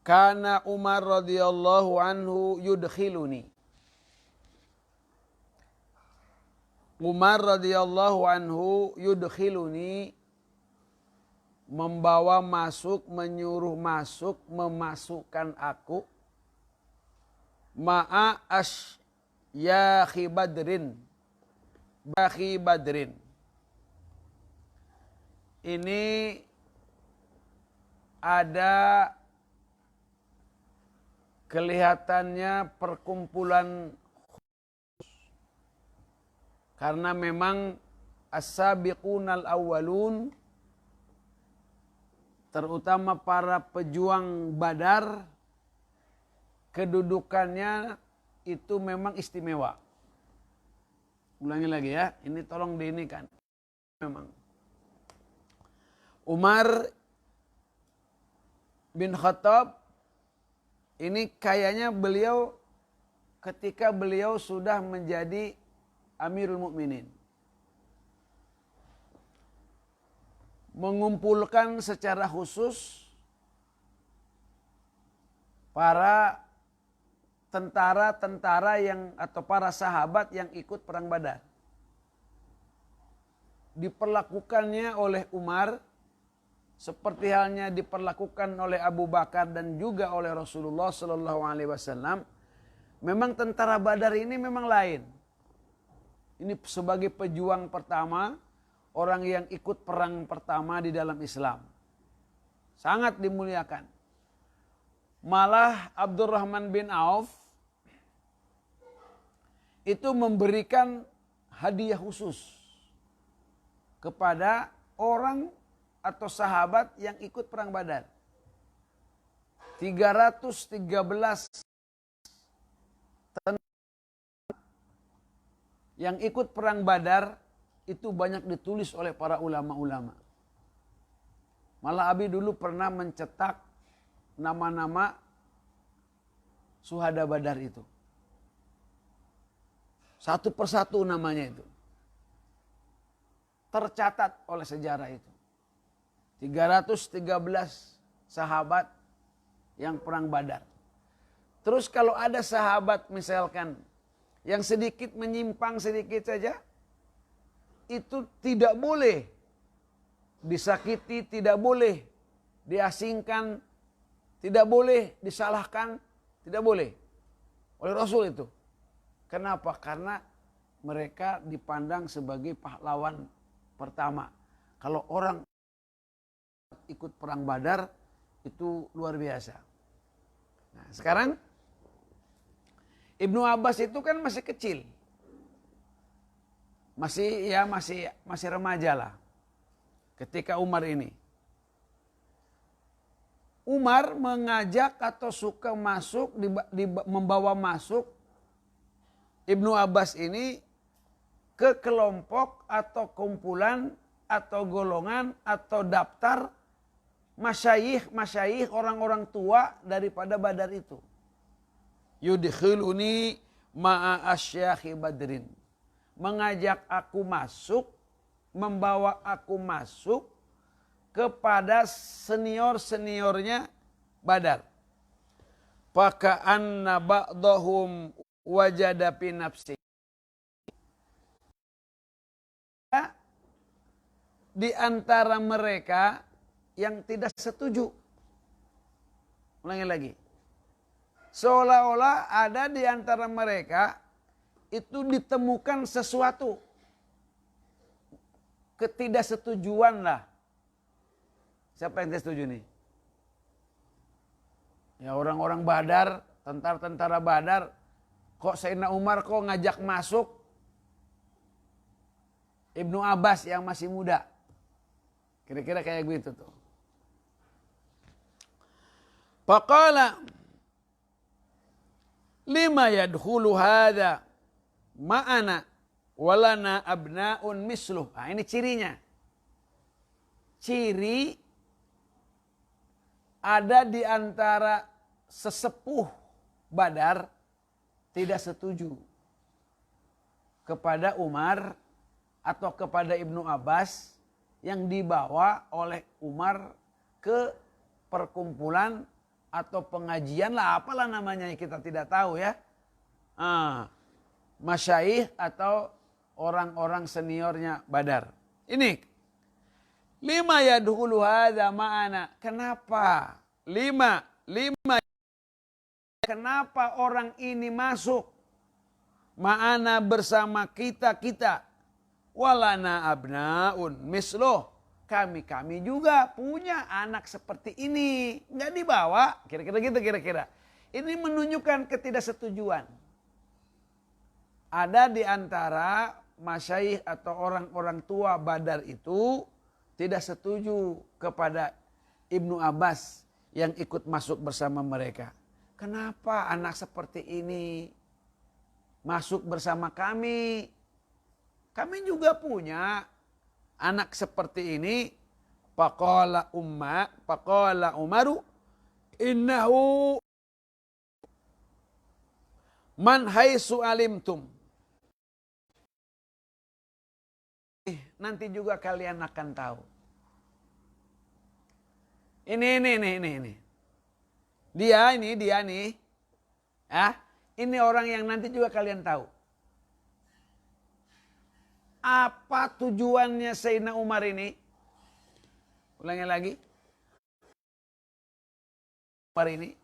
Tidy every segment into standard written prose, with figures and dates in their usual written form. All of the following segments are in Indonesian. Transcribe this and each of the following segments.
Kana Umar radhiyallahu anhu yudkhiluni. Umar radhiyallahu anhu yudkhiluni, membawa masuk, menyuruh masuk, memasukkan aku. Ma'a asyakhi badrin. Bakhi badrin. Ini ada kelihatannya perkumpulan karena memang as-sabiqunal awwalun, terutama para pejuang Badar, kedudukannya itu memang istimewa. Ulangi lagi ya, ini tolong diinikan. Memang Umar bin Khattab ini kayaknya beliau ketika beliau sudah menjadi Amirul Mukminin, mengumpulkan secara khusus para tentara-tentara yang atau para sahabat yang ikut perang Badar. Diperlakukannya oleh Umar seperti halnya diperlakukan oleh Abu Bakar dan juga oleh Rasulullah Sallallahu Alaihi Wasallam. Memang tentara Badar ini memang lain. Ini sebagai pejuang pertama, orang yang ikut perang pertama di dalam Islam. Sangat dimuliakan. Malah Abdurrahman bin Auf itu memberikan hadiah khusus kepada orang atau sahabat yang ikut perang Badar. 313 yang ikut perang Badar itu banyak ditulis oleh para ulama-ulama. Malah Abi dulu pernah mencetak nama-nama syuhada Badar itu. Satu persatu namanya itu. Tercatat oleh sejarah itu. 313 sahabat yang perang Badar. Terus kalau ada sahabat misalkan yang sedikit menyimpang sedikit saja, itu tidak boleh disakiti, tidak boleh diasingkan, tidak boleh disalahkan, tidak boleh oleh Rasul itu. Kenapa? Karena mereka dipandang sebagai pahlawan pertama. Kalau orang ikut perang Badar itu luar biasa. Nah, sekarang Ibnu Abbas itu kan masih kecil. Masih remaja lah. Ketika Umar ini. Umar mengajak atau suka masuk, membawa masuk Ibnu Abbas ini ke kelompok atau kumpulan atau golongan atau daftar masyayikh orang-orang tua daripada Badar itu. Yudkhiluni ma'a asyakhi badrin. Mengajak aku masuk, membawa aku masuk kepada senior-seniornya Badar. Faka'anna ba'dahum wajada fi nafsi. Di antara mereka yang tidak setuju. Ulangi lagi. Seolah-olah ada di antara mereka itu ditemukan sesuatu. Ketidaksetujuan lah. Siapa yang tidak setuju nih? Ya orang-orang Badar, tentara-tentara Badar. Kok Sayyidina Umar kok ngajak masuk Ibnu Abbas yang masih muda. Kira-kira kayak gitu tuh. Faqala lima yadkhulu hadha ma'ana walana abna'un misluh. Nah, ini cirinya. Ciri ada di antara sesepuh Badar tidak setuju kepada Umar atau kepada Ibnu Abbas yang dibawa oleh Umar ke perkumpulan atau pengajian lah, apalah namanya kita tidak tahu ya. Masyaikh atau orang-orang seniornya Badar. Ini 5 yadkhulu hadza ma'ana. Kenapa? 5 kenapa orang ini masuk ma'ana bersama kita? Walana abnaun misloh. Kami juga punya anak seperti ini. Nggak dibawa. Kira-kira gitu kira-kira. Ini menunjukkan ketidaksetujuan. Ada di antara masyaikh atau orang-orang tua Badar itu tidak setuju kepada Ibnu Abbas yang ikut masuk bersama mereka. Kenapa anak seperti ini masuk bersama kami? Kami juga punya anak seperti ini. Faqala Umaru innahu man haitsu alimtum. Nanti juga kalian akan tahu. Ini. Dia nih. Ya, ini orang yang nanti juga kalian tahu. Apa tujuannya Sayyidina Umar ini? Ulangi lagi. Umar ini.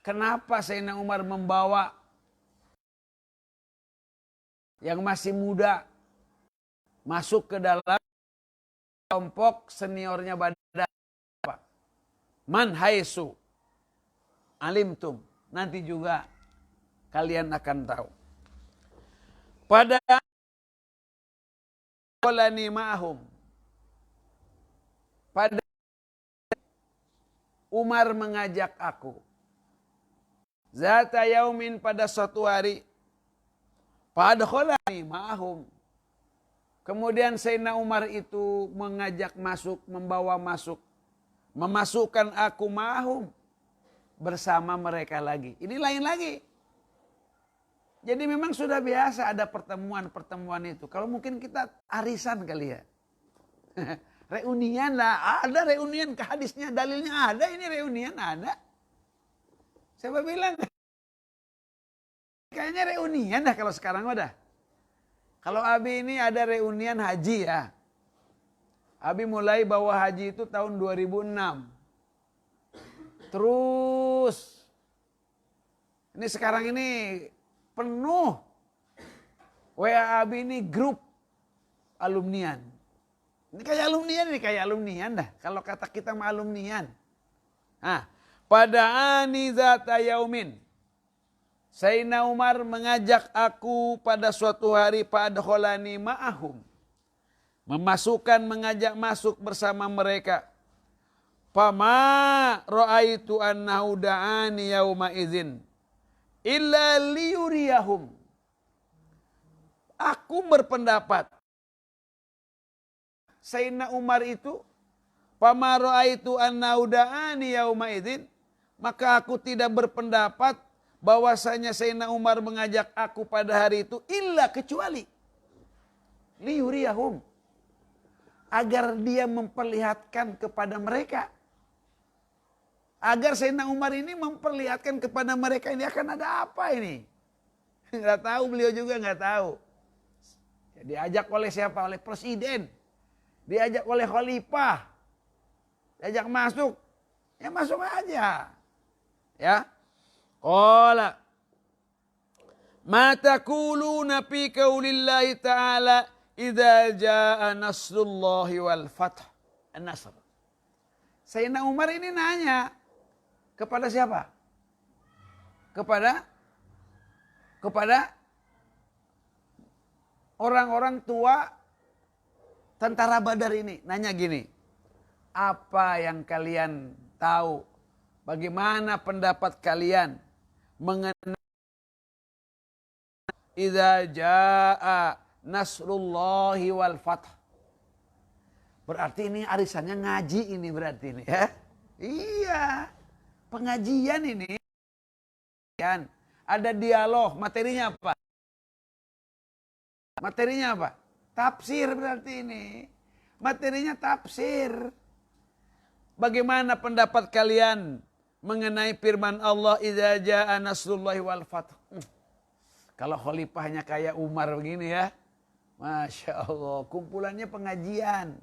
Kenapa Sayyidina Umar membawa yang masih muda masuk ke dalam kelompok seniornya Badar? Man haitsu alimtum. Nanti juga kalian akan tahu. Pada qolani ma'ahum. Pada Umar mengajak aku. Zata yaumin, pada suatu hari. Pada qolani ma'ahum. Kemudian Sayyidina Umar itu mengajak masuk, membawa masuk. Memasukkan aku ma'ahum. Bersama mereka lagi. Ini lain lagi. Jadi memang sudah biasa ada pertemuan-pertemuan itu. Kalau mungkin kita arisan kali ya. Reunian lah. Ada reunian ke hadisnya. Dalilnya ada. Ini reunian ada. Siapa bilang? Kayaknya reunian dah kalau sekarang udah. Kalau Abi ini ada reunian haji ya. Abi mulai bawa haji itu tahun 2006. Terus. Ini sekarang ini penuh. WA Abi ini grup alumnian. Ini kayak alumnian dah. Kalau kata kita mah alumnian. Nah, pada ani zata yaumin. Sayyidina Umar mengajak aku pada suatu hari pada kholani ma'ahum. Mengajak masuk bersama mereka. Fama ra'aitu annahu da'ani yauma idzin illa liyuriyahum. Aku berpendapat Sayyidina Umar itu fama ra'aitu annahu da'ani yauma idzin, maka aku tidak berpendapat bahwasanya Sayyidina Umar mengajak aku pada hari itu illa kecuali liyuriyahum, agar dia memperlihatkan kepada mereka. Agar Sayyidina Umar ini memperlihatkan kepada mereka ini akan ada apa ini. Nggak tahu, beliau juga nggak tahu. Diajak oleh siapa? Oleh presiden. Diajak oleh khalifah. Diajak masuk. Ya masuk aja. Ya. Qala. Ma taquluna fi qaulillahi ta'ala idza jaa nasrullahi wal fath. An-Nasr. Sayyidina Umar ini nanya kepada siapa? Kepada orang-orang tua tentara Badar ini. Nanya gini, apa yang kalian tahu? Bagaimana pendapat kalian mengenai idza jaa nasrullahi wal fath? Berarti ini arisannya ngaji ini berarti ini ya. Iya. Pengajian ini. Ada dialog, materinya apa? Materinya apa? Tafsir berarti ini. Materinya tafsir. Bagaimana pendapat kalian mengenai firman Allah, idza jaa nasrullahi wal fath. Kalau khalifahnya kayak Umar begini ya, Masya Allah, kumpulannya pengajian.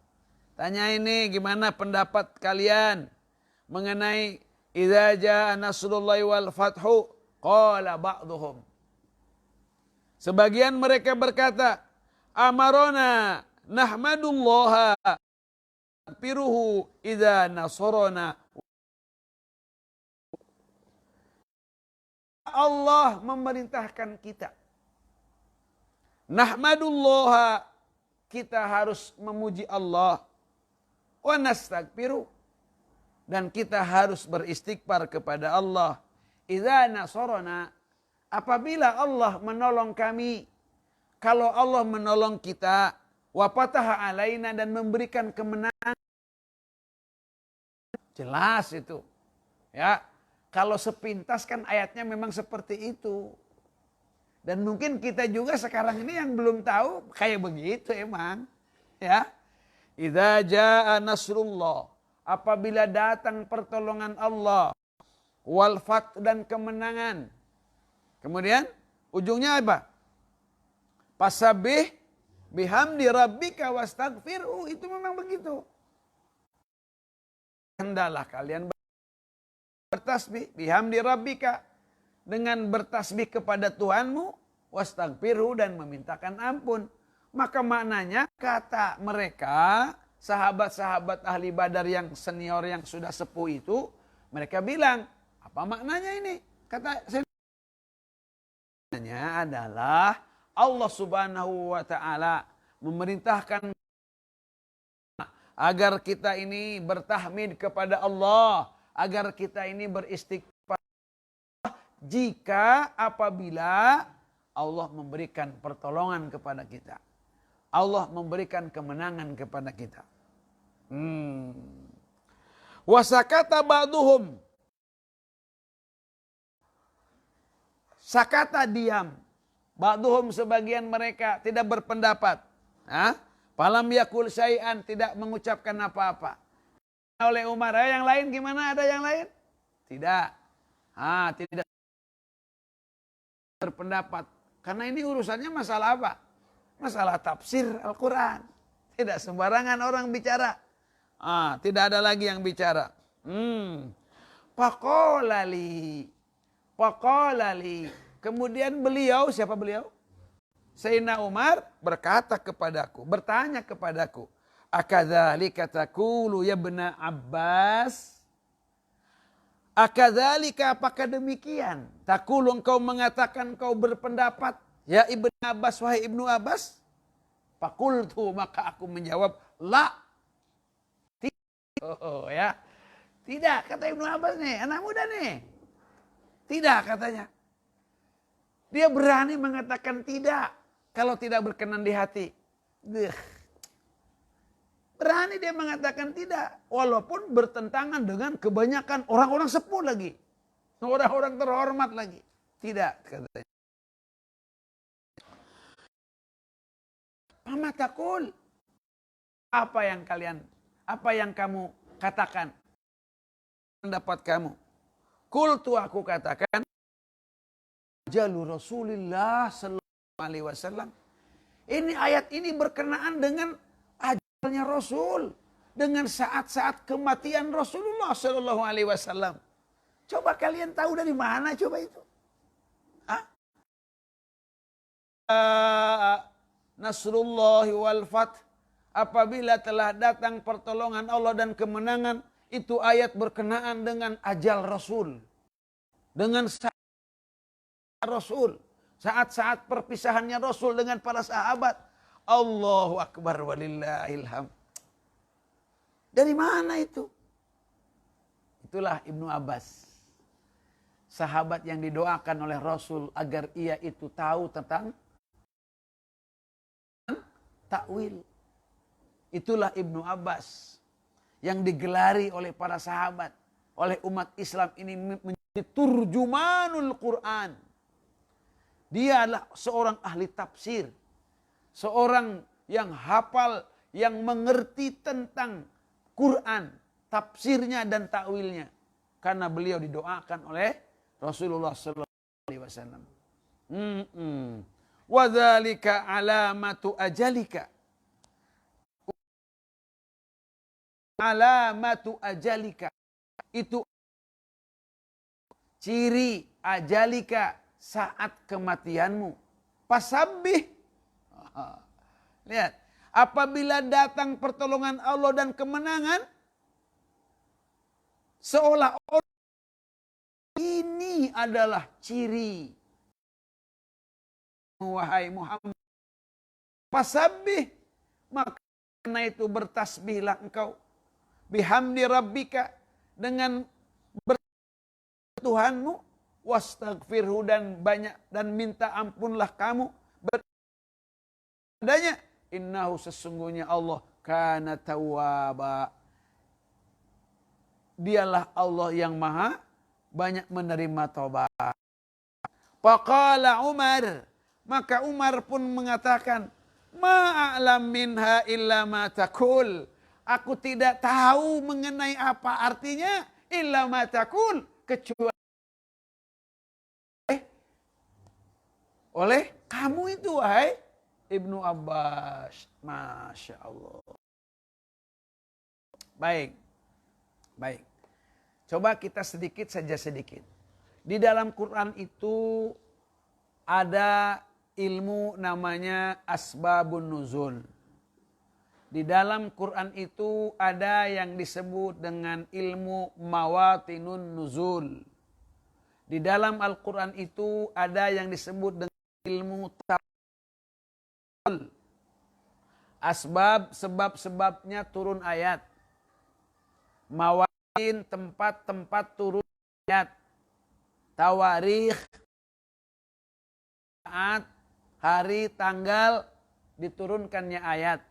Tanya ini gimana pendapat kalian mengenai idza jaa nasrullahi wal fathu, qala ba'dhum. Sebagian mereka berkata, amarona nahmadullaha firuhu idza nasarana. Allah memerintahkan kita. Nahmadullah, kita harus memuji Allah. Wa nastagfiru, dan kita harus beristighfar kepada Allah. Idza nasarana, apabila Allah menolong kami. Kalau Allah menolong kita, wa fataha alaina, dan memberikan kemenangan. Jelas itu. Ya. Kalau sepintas kan ayatnya memang seperti itu. Dan mungkin kita juga sekarang ini yang belum tahu kayak begitu emang. Ya. Idza jaa nasrullah, apabila datang pertolongan Allah, wal fath, dan kemenangan. Kemudian ujungnya apa? Fasabbih bihamdi rabbika wastaghfirhu, itu memang begitu. Hendaklah kalian bertasbih bihamdi rabbika, dengan bertasbih kepada Tuhanmu, wastaghfirhu, dan memintakan ampun. Maka maknanya kata mereka, sahabat-sahabat ahli Badar yang senior yang sudah sepuh itu, mereka bilang, apa maknanya ini? Kata saya, maknanya adalah Allah Subhanahu wa taala memerintahkan agar kita ini bertahmid kepada Allah, agar kita ini beristighfar jika apabila Allah memberikan pertolongan kepada kita. Allah memberikan kemenangan kepada kita. Wasakata ba'duhum. Sakata diam. Ba'duhum sebagian mereka tidak berpendapat. Falam yakul syai'an, tidak mengucapkan apa-apa. Oleh Umar, yang lain gimana? Ada yang lain? Tidak. Tidak berpendapat. Karena ini urusannya masalah apa? Masalah tafsir Al-Quran. Tidak sembarangan orang bicara. Tidak ada lagi yang bicara. Faqolali. Kemudian beliau, siapa beliau? Sayyidina Umar berkata kepadaku, bertanya kepadaku, akadzalika taqulu ya ibn Abbas? Akadzalika, apakah demikian? Taqulu, engkau mengatakan, engkau berpendapat, ya Ibnu Abbas, wahai Ibnu Abbas? Faqultu, maka aku menjawab, la. Ya. Tidak, kata Ibnu Abbas nih, anak muda nih. Tidak, katanya. Dia berani mengatakan tidak kalau tidak berkenan di hati. Berani dia mengatakan tidak, walaupun bertentangan dengan kebanyakan orang-orang sepuh lagi, orang-orang terhormat lagi. Tidak, katanya. Pamatakul, apa yang kamu katakan? Pendapat kamu. Qultu, aku katakan, jalur Rasulullah sallallahu alaihi wasallam. Ini ayat ini berkenaan dengan ajalnya Rasul, dengan saat-saat kematian Rasulullah sallallahu alaihi wasallam. Coba kalian tahu dari mana coba itu? Nasrullah wal fath, apabila telah datang pertolongan Allah dan kemenangan, itu ayat berkenaan dengan ajal Rasul. Dengan Rasul, saat-saat perpisahannya Rasul dengan para sahabat. Allahu Akbar walillahilham. Dari mana itu? Itulah Ibnu Abbas, sahabat yang didoakan oleh Rasul agar ia itu tahu tentang takwil. Itulah Ibnu Abbas yang digelari oleh para sahabat, oleh umat Islam ini menjadi turjumanul Quran. Dia adalah seorang ahli tafsir, seorang yang hafal, yang mengerti tentang Quran, tafsirnya dan takwilnya. karena beliau didoakan oleh Rasulullah sallallahu alaihi wasallam. Wa dzalika alamatu ajalika. Alamatu ajalika. Itu ciri ajalika, saat kematianmu. Fasabbih. Lihat, apabila datang pertolongan Allah dan kemenangan, seolah-olah ini adalah ciri. Wahai Muhammad, fasabbih, maka karena itu bertasbihlah engkau bihamdi rabbika, dengan Tuhanmu, wastaghfirhu, dan banyak dan minta ampunlah kamu adanya, innahu, sesungguhnya Allah kana tawwaba, dialah Allah yang maha banyak menerima taubat. Faqala Umar, maka Umar pun mengatakan, ma'alam minha illa ma taqul, aku tidak tahu mengenai apa artinya illa ma taqul, kecuali oleh kamu itu, wahai Ibnu Abbas. Masya Allah. Baik. Coba kita sedikit. Di dalam Quran itu ada ilmu namanya asbabun nuzul. Di dalam Quran itu ada yang disebut dengan ilmu mawatinun nuzul. Di dalam Al-Quran itu ada yang disebut dengan ilmu asbab, sebab-sebabnya turun ayat. Mawatin, tempat-tempat turun ayat. Tawarikh, saat, hari, tanggal diturunkannya ayat.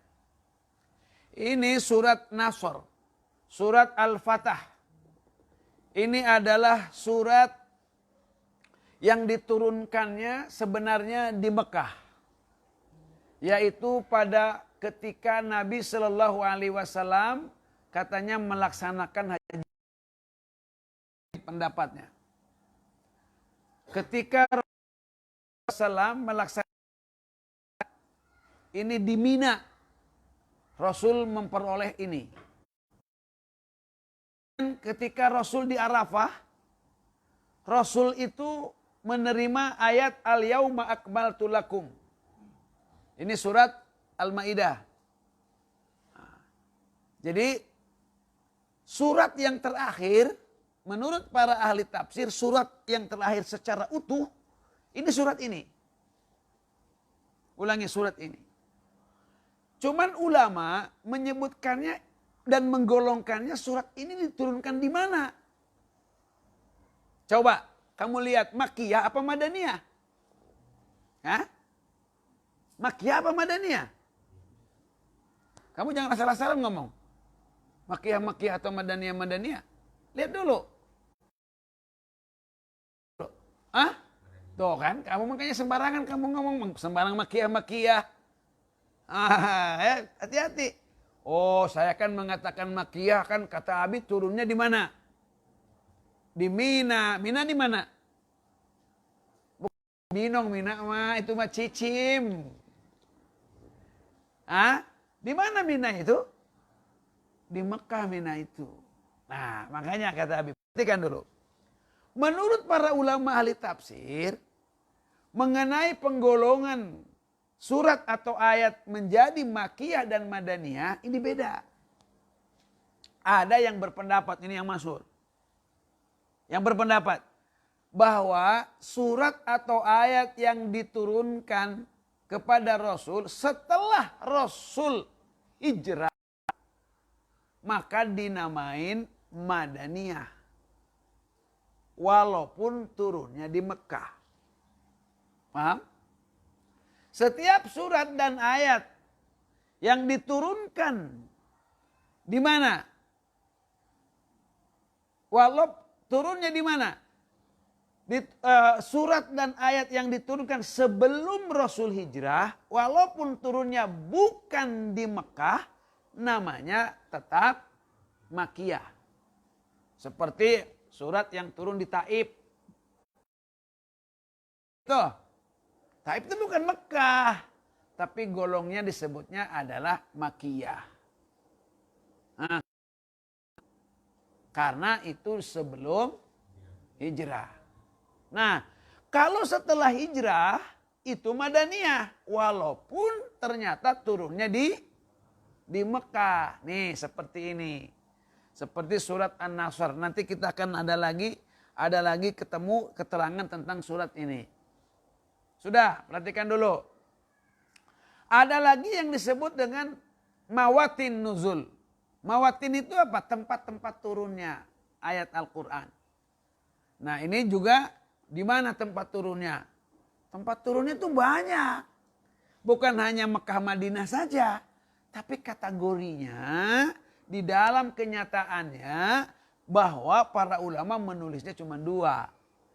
Ini surat Nasr, surat Al-Fatah. Ini adalah surat yang diturunkannya sebenarnya di Mekah. Yaitu pada ketika Nabi Shallallahu Alaihi Wasallam katanya melaksanakan haji, pendapatnya. Ketika Rasulullah melaksanakan ini di Mina, Rasul memperoleh ini. Ketika Rasul di Arafah, Rasul itu menerima ayat al-yauma akmaltu lakum. Ini surat Al-Maidah. Jadi surat yang terakhir menurut para ahli tafsir, surat yang terakhir secara utuh ini surat ini. Ulangi, surat ini. Cuman ulama menyebutkannya dan menggolongkannya surat ini diturunkan di mana? Coba kamu lihat, Makkiyah apa Madaniyah? Hah? Makkiyah apa Madaniyah? Kamu jangan asal-asalan ngomong. Makkiyah atau Madaniyah. Lihat dulu. Ah? Tuh kan, kamu makanya sembarangan kamu ngomong. Sembarang Makkiyah. Hati-hati. Oh, saya kan mengatakan Makkiyah, kan kata Abi turunnya di mana? Di Mina. Mina di mana? Binong, Mina mah itu mah Cicim. Di mana Mina itu? Di Mekah Mina itu. Nah, makanya kata Abi, perhatikan dulu. Menurut para ulama ahli tafsir, mengenai penggolongan surat atau ayat menjadi Makkiyah dan Madaniyah, ini beda. Ada yang berpendapat, ini yang masyhur. Yang berpendapat bahwa surat atau ayat yang diturunkan kepada Rasul setelah Rasul hijrah, maka dinamain Madaniyah. Walaupun turunnya di Mekah. Paham? Setiap surat dan ayat yang diturunkan di mana? Walaupun turunnya di mana? Surat dan ayat yang diturunkan sebelum Rasul hijrah, walaupun turunnya bukan di Mekah, namanya tetap Makkiyah. Seperti surat yang turun di Taif. Tuh, Taif itu bukan Mekah, tapi golongnya disebutnya adalah Makkiyah. Nah, karena itu sebelum hijrah. Nah, kalau setelah hijrah itu Madaniyah, walaupun ternyata turunnya di Mekah. Nih, seperti ini. Seperti surat An-Nasr. Nanti kita akan ada lagi ketemu keterangan tentang surat ini. Sudah, perhatikan dulu. Ada lagi yang disebut dengan mawatin nuzul. Mawatin itu apa? Tempat-tempat turunnya ayat Al-Quran. Nah, ini juga di mana tempat turunnya? Tempat turunnya itu banyak. Bukan hanya Mekah Madinah saja. Tapi kategorinya di dalam kenyataannya bahwa para ulama menulisnya cuma dua.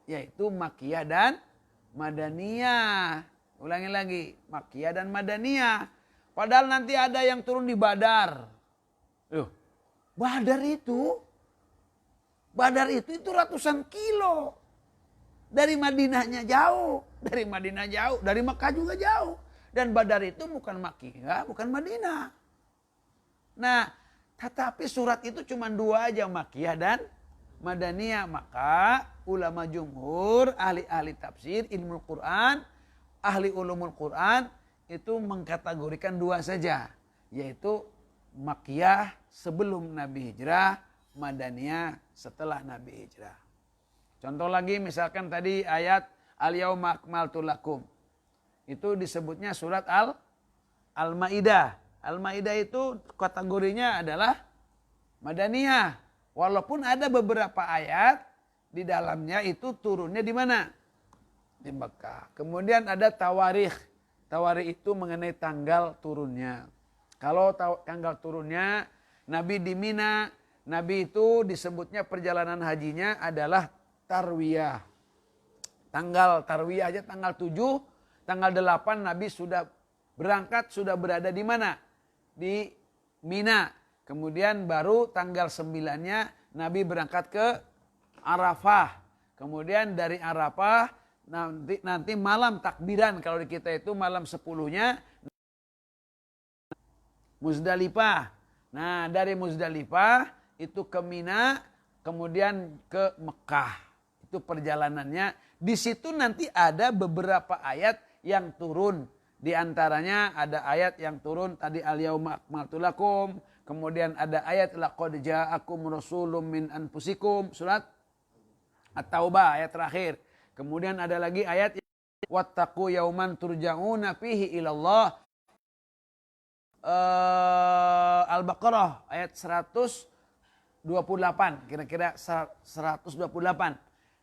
Yaitu Makkiyah dan Madaniyah. Ulangi lagi. Makkiyah dan Madaniyah. Padahal nanti ada yang turun di Badar. Badar itu ratusan kilo. Dari Madinahnya jauh. Dari Madinah jauh. Dari Mekah juga jauh. Dan Badar itu bukan Makkiyah, bukan Madinah. Nah, tetapi surat itu cuma dua aja, Makkiyah dan Madaniyah. Maka ulama jumhur, ahli-ahli tafsir, ilmu Quran, ahli ulumul Quran itu mengkategorikan dua saja. Yaitu Makkiyah sebelum Nabi hijrah, Madaniyah setelah Nabi hijrah. Contoh lagi misalkan tadi ayat Al-Yauma akmaltu lakum. Itu disebutnya surat Al-Maidah. Al-Maidah itu kategorinya adalah Madaniyah. Walaupun ada beberapa ayat di dalamnya itu turunnya di mana? Di Mekah. Kemudian ada Tawarikh. Tawarikh itu mengenai tanggal turunnya. Kalau tanggal turunnya Nabi di Mina, Nabi itu disebutnya perjalanan hajinya adalah Tarwiyah. Tanggal Tarwiyah aja tanggal 7, tanggal 8 Nabi sudah berangkat, sudah berada di mana? Di Mina. Kemudian baru tanggal 9-nya Nabi berangkat ke Arafah. Kemudian dari Arafah nanti malam takbiran, kalau di kita itu malam 10-nya Muzdalifah. Nah, dari Muzdalifah itu ke Mina, kemudian ke Mekah. Itu perjalanannya. Di situ nanti ada beberapa ayat yang turun. Di antaranya ada ayat yang turun tadi Al-Yauma akmaltu lakum. Kemudian ada ayat laqad ja'akum rasulun min anfusikum. Surat At-Taubah ayat terakhir. Kemudian ada lagi ayat wattaqu yauman turja'una fihi ilallah. Al-Baqarah ayat 128. Kira-kira 128.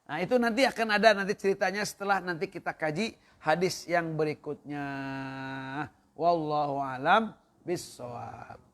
Nah, itu nanti akan ada nanti ceritanya setelah nanti kita kaji hadis yang berikutnya. Wallahu alam bissawab.